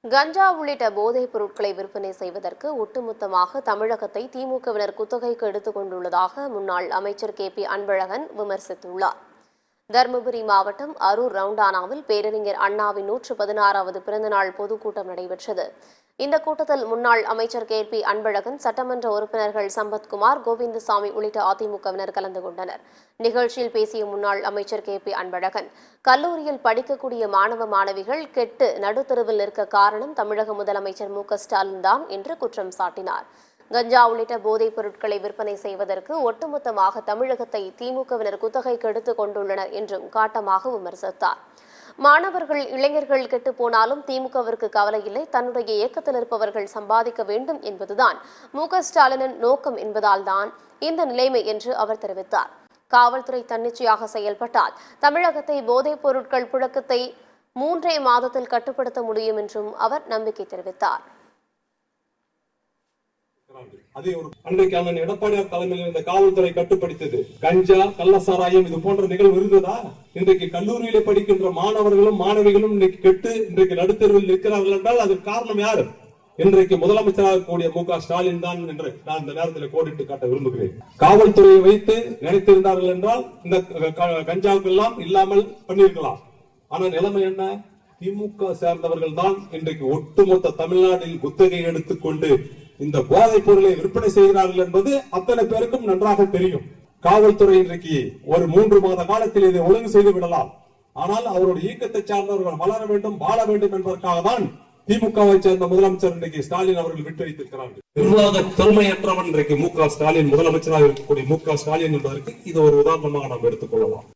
கஞ்சா உள்ளிட்ட போதைப் பொருட்களை விற்பனை செய்வதற்கு ஒட்டுமொத்தமாக தமிழகத்தை திமுகவினர் குத்தகைக்கு எடுத்துக் கொண்டுள்ளதாக முன்னாள் அமைச்சர் KP அன்பழகன் விமர்சித்துள்ளார். தருமபுரி மாவட்டம் அரூர் ரவுண்டானாவில் பேரறிஞர் அண்ணாவின் 116வது பிறந்தநாள் பொதுக்கூட்டம் நடைபெற்றது. இந்த கூட்டத்தில் முன்னாள் அமைச்சர் KP அன்பழகன், சட்டமன்ற உறுப்பினர்கள் சம்பத்குமார், கோவிந்தசாமி உள்ளிட்ட அதிமுகவினர் கலந்து கொண்டனர். நிகழ்ச்சியில் பேசிய முன்னாள் அமைச்சர் KP அன்பழகன், கல்லூரியில் படிக்கக்கூடிய மாணவ மாணவிகள் கெட்டு நடுத்தருவில் நிற்க காரணம் தமிழக முதலமைச்சர் MK-ஸ்டாலின் தான் என்று குற்றம் சாட்டினார். கஞ்சா உள்ளிட்ட போதைப் பொருட்களை விற்பனை செய்வதற்கு ஒட்டுமொத்தமாக தமிழகத்தை திமுகவினர் குத்தகைக்கு எடுத்துக் கொண்டுள்ளனர் என்றும் காட்டமாக விமர்சித்தார். மாணவர்கள், இளைஞர்கள் கெட்டு போனாலும் திமுகவிற்கு கவலை இல்லை, தன்னுடைய இயக்கத்தில் இருப்பவர்கள் சம்பாதிக்க வேண்டும் என்பதுதான் MK-ஸ்டாலினின் நோக்கம் என்பதால் தான் இந்த நிலைமை என்று அவர் தெரிவித்தார். காவல்துறை தன்னிச்சையாக செயல்பட்டால் தமிழகத்தை போதைப் பொருட்கள் புழக்கத்தை 3 மாதத்தில் கட்டுப்படுத்த முடியும் என்றும் அவர் நம்பிக்கை தெரிவித்தார். அதே ஒரு அன்றைக்கு அண்ணன் எடப்பாடியார் தலைமையில் இந்த காவல்துறை கட்டுப்படுத்தது. கஞ்சா, கள்ளசாராயம் இது போன்ற நிகழ்வு இருந்ததா? இன்றைக்கு கல்லூரியிலே படிக்கின்ற மாணவர்களும் மாணவிகளும் இன்றைக்கு கெட்டு இன்றைக்கு நடுத்தருவில் நிற்கிறார்கள் என்றால் அதற்கு காரணம் யாரு? இன்றைக்கு முதலமைச்சராக கூடிய MK-ஸ்டாலின் தான் என்று நான் இந்த நேரத்தில் கோடிட்டு காட்ட விரும்புகிறேன். காவல்துறையை வைத்து நினைத்திருந்தார்கள் என்றால் இந்த கஞ்சாவுக்கெல்லாம் இல்லாமல் பண்ணியிருக்கலாம். ஆனா நிலைமை என்ன? திமுக சேர்ந்தவர்கள் தான் இன்றைக்கு ஒட்டுமொத்த தமிழ்நாட்டில் குத்தகை எடுத்துக்கொண்டு இந்த போதைப் பொருளை விற்பனை செய்கிறார்கள் என்பது அத்தனை பேருக்கும் நன்றாக தெரியும். காவல்துறை இன்றைக்கு ஒரு 3 மாத காலத்தில் இதை ஒழுங்கு செய்து விடலாம். ஆனால் அவருடைய இயக்கத்தை சார்ந்தவர்கள் வளர வேண்டும், வாழ வேண்டும் என்பதற்காக தான் திமுகவை சேர்ந்த முதலமைச்சர் இன்றைக்கு ஸ்டாலின் அவர்கள் விட்டு வைத்திருக்கிறார்கள். நிர்வாக திறமையற்றவன் இன்றைக்கு MK-ஸ்டாலின் முதலமைச்சராக இருக்கக்கூடிய MK-ஸ்டாலின் என்பதற்கு இது ஒரு உதாரணமாக நாம் எடுத்துக் கொள்ளலாம்.